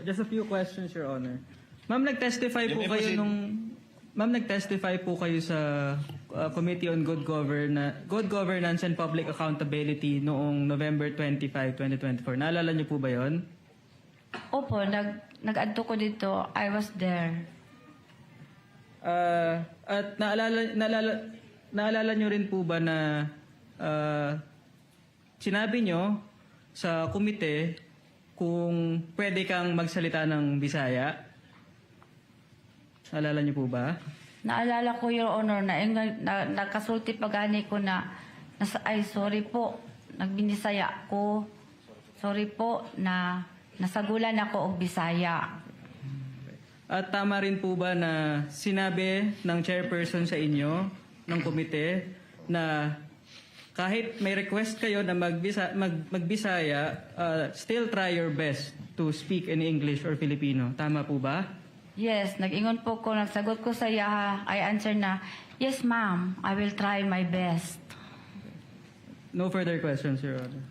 just a few questions, Your Honor. Ma'am, nag-testify po kayo nag-testify po kayo sa Committee on Good Governance and Public Accountability noong November 25, 2024. Naalala niyo po ba 'yon? Opo, nag-adto ko dito. I was there. At naalala niyo rin po ba na sinabi niyo sa komite kung pwede kang magsalita ng Bisaya? Naalala niyo po ba? Naalala ko, Your Honor, na nakasulti pagani ko na ay, sorry po, nagbinisaya ko. Sorry po na nasagulan ako og Bisaya. At tama rin po ba na sinabi ng chairperson sa inyo, ng komite, na kahit may request kayo na magbisaya, still try your best to speak in English or Filipino. Tama po ba? Yes, nag-ingon po ko, nagsagot ko sa iya, I answer na, yes ma'am, I will try my best. No further questions, Your Honor.